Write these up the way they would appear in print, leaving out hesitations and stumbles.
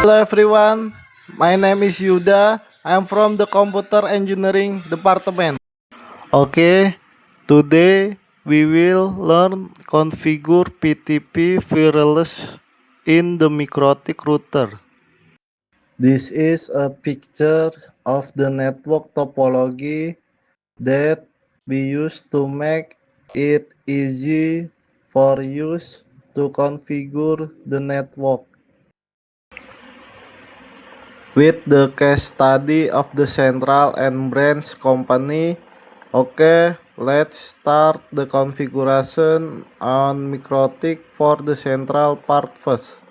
Hello everyone, my name is Yuda. I'm from the Computer Engineering Department. Okay, today we will learn configure PTP wireless in the MikroTik router. This is a picture of the network topology that we use to make it easy for use to configure the network. With the case study of the central and branch company. Okay, let's start the configuration on MikroTik for the central part first.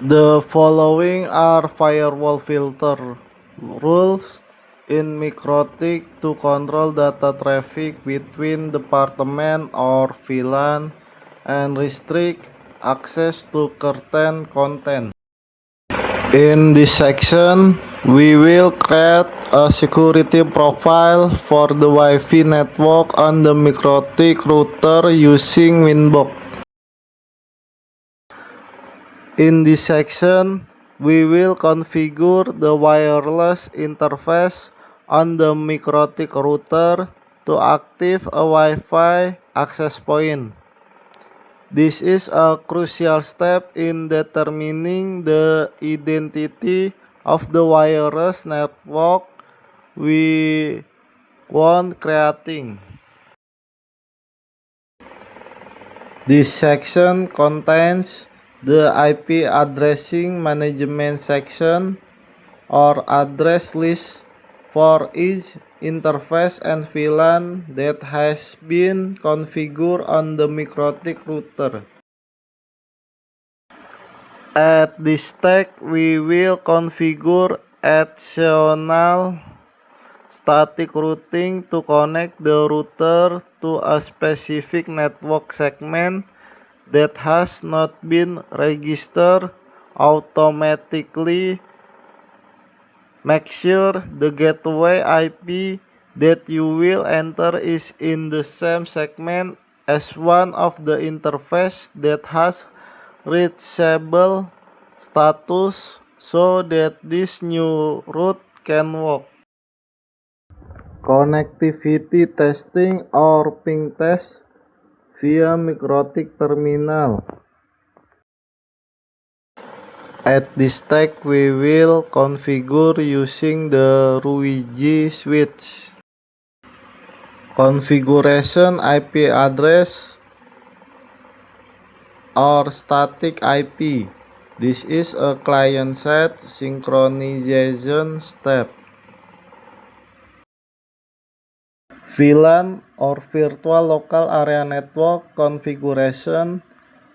The following are firewall filter rules in MikroTik to control data traffic between department or VLAN and restrict access to certain content. In this section, we will create a security profile for the Wi-Fi network on the MikroTik router using Winbox. In this section, we will configure the wireless interface on the MikroTik router to active a Wi-Fi access point. This is a crucial step in determining the identity of the wireless network we want creating. This section contains the IP addressing management section or address list for each interface and VLAN that has been configured on the MikroTik router. At this step, we will configure additional static routing to connect the router to a specific network segment that has not been registered automatically. Make sure the gateway IP that you will enter is in the same segment as one of the interface that has reachable status so that this new route can work. Connectivity testing or ping test via MikroTik terminal. At this step, we will configure using the RUIGI switch. Configuration IP address or static IP. This is a client-side synchronization step. VLAN or virtual local area network configuration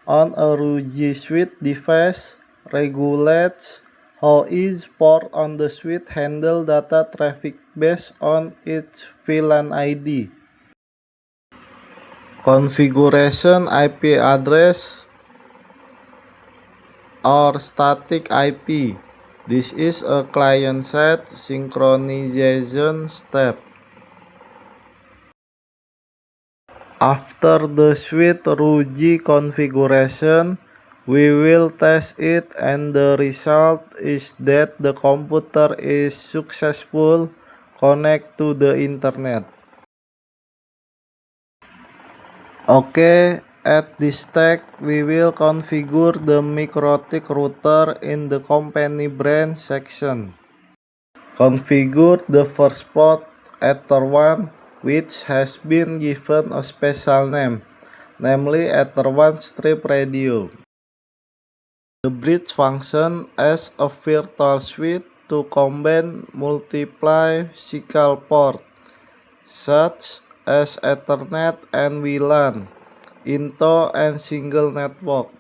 on a RUIGI switch device regulates how each port on the switch handle data traffic based on its VLAN ID. Configuration IP address or static IP. This is a client-side synchronization step. After the switch RUIGI configuration, we will test it and the result is that the computer is successful connect to the internet. Okay, at this step we will configure the MikroTik router in the company branch section. Configure the first port Ether1, which has been given a special name, namely Ether1 strip radio. The bridge function as a virtual switch to combine multiple physical ports, such as Ethernet and VLAN, into a single network.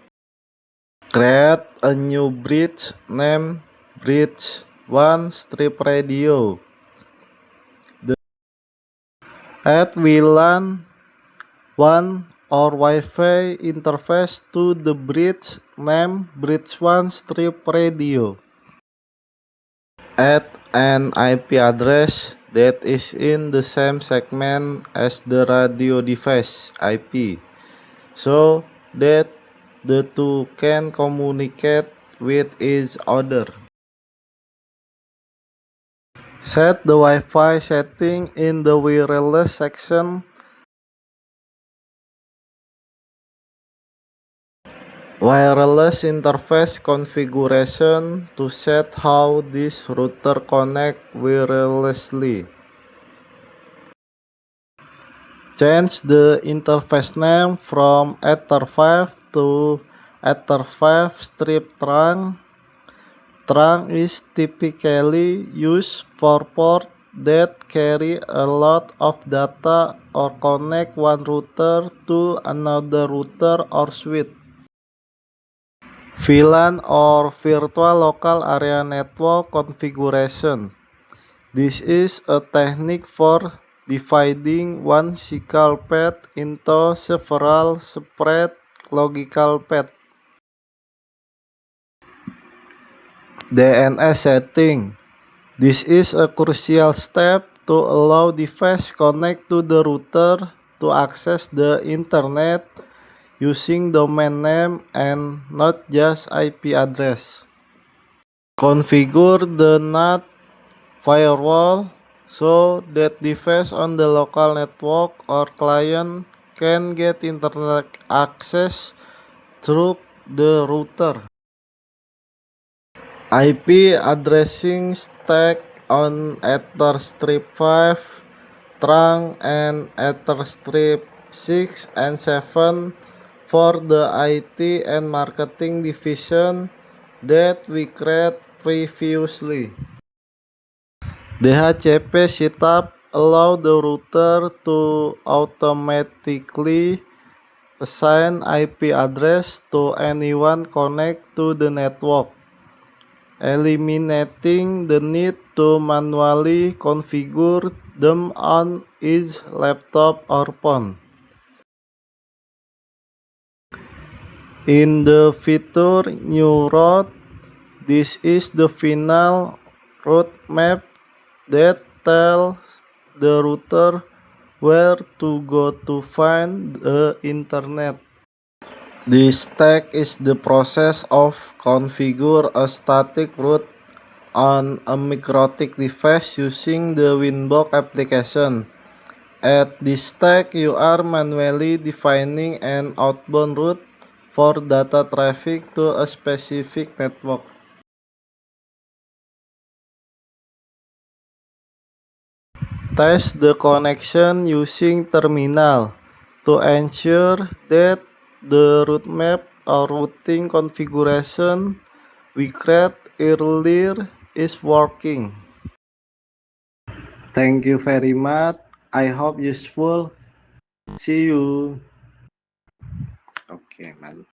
Create a new bridge named Bridge 1 Strip Radio. Add VLAN 1 or Wi-Fi interface to the bridge named Bridge 1 Strip Radio. Add an IP address that is in the same segment as the radio device IP, so that the two can communicate with each other. Set the Wi-Fi setting in the wireless section. Wireless interface configuration to set how this router connect wirelessly. Change the interface name from Ether5 to Ether5 strip trunk. Trunk is typically used for ports that carry a lot of data or connect one router to another router or switch. VLAN or Virtual Local Area Network configuration. This is a technique for dividing one physical path into several separate logical paths. DNS setting. This is a crucial step to allow device connect to the router to access the internet using domain name and not just IP address. Configure the NAT firewall so that device on the local network or client can get internet access through the router. IP addressing stack on Etherstrip 5, trunk, and Etherstrip 6 and 7 for the IT and marketing division that we created previously. DHCP setup allow the router to automatically assign IP address to anyone connect to the network, eliminating the need to manually configure them on each laptop or phone. In the feature new route, this is the final route map that tells the router where to go to find the internet. This step is the process of configure a static route on a MikroTik device using the Winbox application. At this step, you are manually defining an outbound route for data traffic to a specific network. Test the connection using terminal to ensure that the route map or routing configuration we created earlier is working. Thank you very much. I hope useful. See you. Oke, mantap.